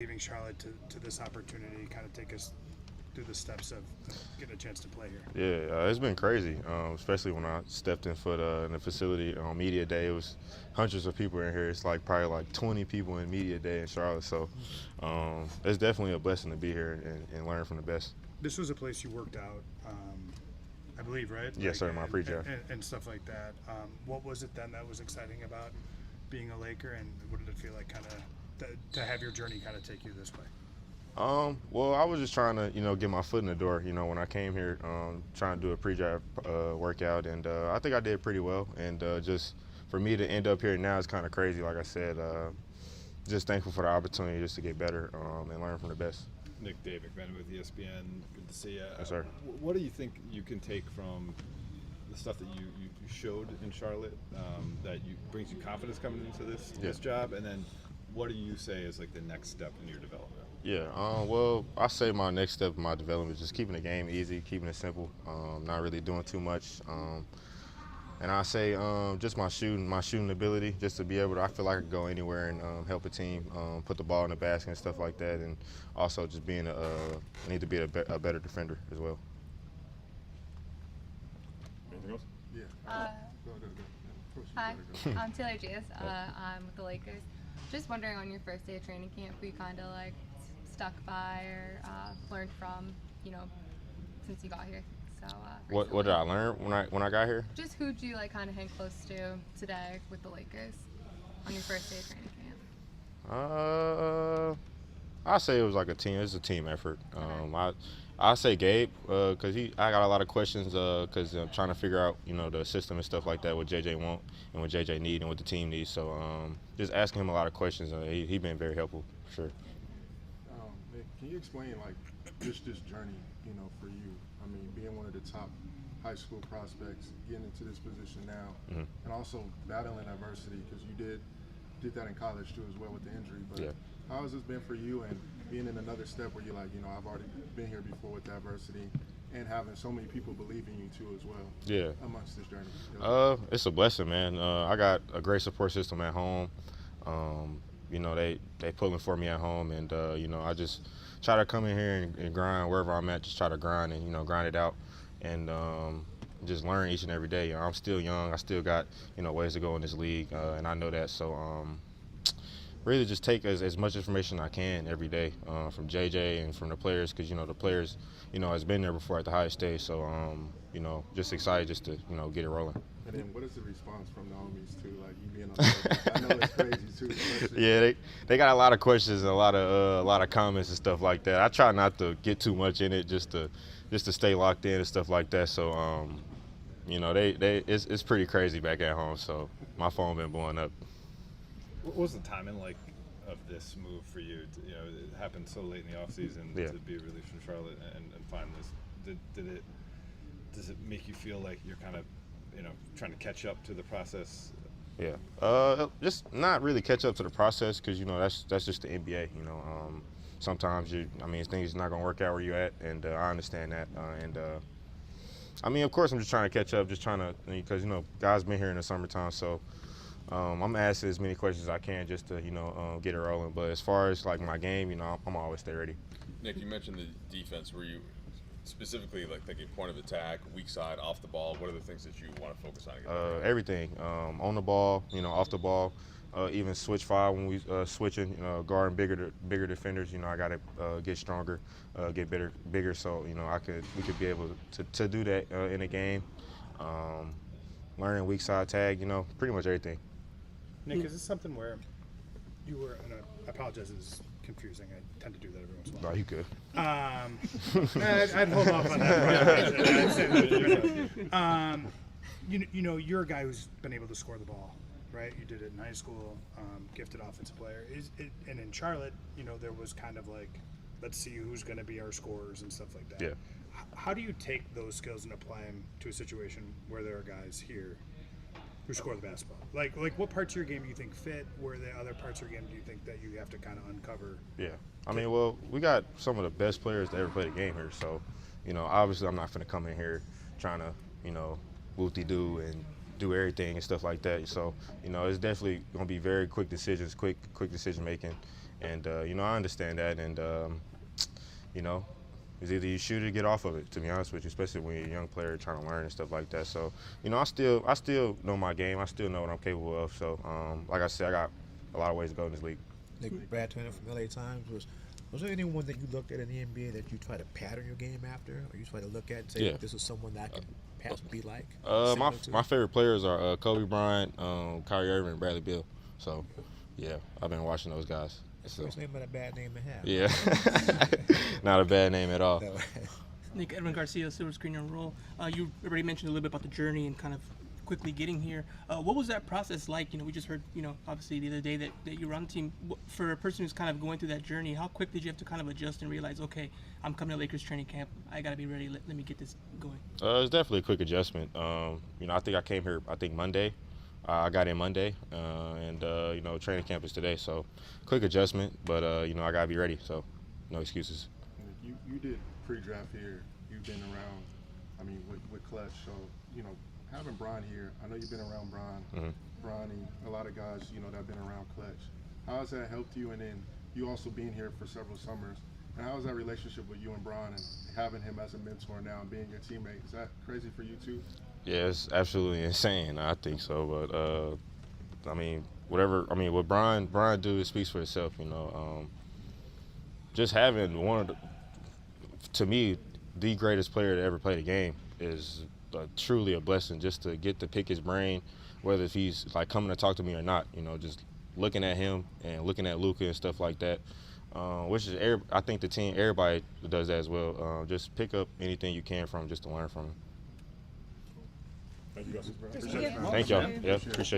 leaving Charlotte to this opportunity? Kind of take us through the steps of getting a chance to play here. Yeah, it's been crazy, especially when I stepped in foot in the facility on media day. It was hundreds of people in here. It's like probably like 20 people in media day in Charlotte. So it's definitely a blessing to be here and learn from the best. This was a place you worked out, I believe, right? Yes, sir. My pre-draft and stuff like that. What was it then that was exciting about being a Laker, and what did it feel like, kind of, to have your journey kind of take you this way? Well, I was just trying to, get my foot in the door. When I came here, trying to do a pre-draft workout, and I think I did pretty well. And just for me to end up here now is kind of crazy. Like I said, just thankful for the opportunity just to get better and learn from the best. Nick David, man, with ESPN. Good to see you. Yes, sir. What do you think you can take from the stuff that you showed in Charlotte that brings you confidence coming into this job, and then what do you say is like the next step in your development? Yeah, well, I say my next step in my development is just keeping the game easy, keeping it simple, not really doing too much. And I say just my shooting ability, just to be able to, I feel like I can go anywhere and help a team, put the ball in the basket and stuff like that, and also just being I need to be a better defender as well. Anything else? Yeah. Go. Hi, I'm Taylor Gias. I'm with the Lakers. Just wondering, on your first day of training camp, who you kind of like stuck by or learned from, since you got here. So What did I learn when I got here? just who'd you like kind of hang close to today with the Lakers on your first day of training camp? I say it was like a team. It's a team effort. I say Gabe because I got a lot of questions because I'm trying to figure out the system and stuff like that, what JJ want and what JJ need and what the team needs. So just asking him a lot of questions. He been very helpful for sure. Nick, can you explain like this journey, for you? I mean, being one of the top high school prospects, getting into this position now, and also battling adversity because you did that in college too as well with the injury. But Yeah. how has this been for you, and being in another step where you're like, I've already been here before with the adversity, and having so many people believe in you too as well? Yeah. Amongst this journey. It's a blessing, man. I got a great support system at home. They pulling for me at home, and I just try to come in here and grind wherever I'm at. Just try to grind and grind it out, and just learn each and every day. I'm still young. I still got ways to go in this league, and I know that. So really just take as much information I can every day from JJ and from the players, because the players has been there before at the highest stage. So just excited just to get it rolling. And then what is the response from the homies too? Like you being on the I know it's crazy too. Especially. Yeah, they got a lot of questions and a lot of comments and stuff like that. I try not to get too much in it, just to stay locked in and stuff like that. So it's pretty crazy back at home. So my phone been blowing up. What was the timing like of this move for you? It happened so late in the offseason to be released from Charlotte and find this. Does it make you feel like you're kind of trying to catch up to the process? Yeah, just not really catch up to the process, because that's just the NBA. Sometimes things not gonna work out where you're at, and I understand that. Of course, I'm just trying to catch up, because guys been here in the summertime, so I'm asking as many questions as I can just to get it rolling. But as far as like my game, I'm always stay ready. Nick, you mentioned the defense. Were you specifically like thinking point of attack, weak side, off the ball? What are the things that you want to focus on? Everything, on the ball, off the ball, even switch five when we switching, guarding bigger defenders. I got to get stronger, get bigger, so we could be able to do that in a game. Learning weak side tag, pretty much everything. Nick, is this something where you were, and I apologize, it's confusing. I tend to do that every once in a while. No, you good. I'd hold off on that. You're a guy who's been able to score the ball, right? You did it in high school, gifted offensive player. And in Charlotte, there was kind of like, let's see who's going to be our scorers and stuff like that. Yeah. How do you take those skills and apply them to a situation where there are guys here who score the basketball? Like what parts of your game do you think fit? Where the other parts of your game do you think that you have to kind of uncover? Yeah. We got some of the best players to ever play the game here. So, obviously I'm not going to come in here trying to, whoop-de-doo and do everything and stuff like that. So, it's definitely going to be very quick decisions, quick decision making, And you know, I understand that, and you know, it's either you shoot or get off of it. To be honest with you, especially when you're a young player trying to learn and stuff like that. So, you know, I still know my game. I still know what I'm capable of. So, like I said, I got a lot of ways to go in this league. Nick Brad Turner from LA Times was there anyone that you looked at in the NBA that you try to pattern your game after, or you try to look at and say, Yeah. this is someone that I can perhaps be like? My favorite players are Kobe Bryant, Kyrie Irving, and Bradley Beal. So, yeah, I've been watching those guys. So. First name, not a bad name to have. Yeah, not a bad name at all. No. Nick, Edwin Garcia, Silver Screen and Roll. You already mentioned a little bit about the journey and kind of quickly getting here. What was that process like? You know, we just heard, you know, obviously the other day that you were on the team. For a person who's kind of going through that journey, how quick did you have to kind of adjust and realize, okay, I'm coming to Lakers training camp. I got to be ready. Let me get this going. It's definitely a quick adjustment. You know, I think I came here, Monday. I got in Monday, and, you know, training camp is today. So, quick adjustment, but, you know, I got to be ready. So, no excuses. You did pre-draft here. You've been around, I mean, with Clutch. So, you know, having Bron here, I know you've been around Bron, Bronny, a lot of guys, you know, that have been around Clutch. How has that helped you? And then you also being here for several summers. And how is that relationship with you and Bron and having him as a mentor now and being your teammate? Is that crazy for you too? Yeah, it's absolutely insane. I think so, but I mean, what Brian do, it speaks for itself. You know, just having to me, the greatest player to ever play the game is truly a blessing. Just to get to pick his brain, whether if he's like coming to talk to me or not. You know, just looking at him and looking at Luka and stuff like that. Which is, I think the team, everybody does that as well. Just pick up anything you can from him, just to learn from him. Thank you guys. Thank y'all. Yeah, appreciate it.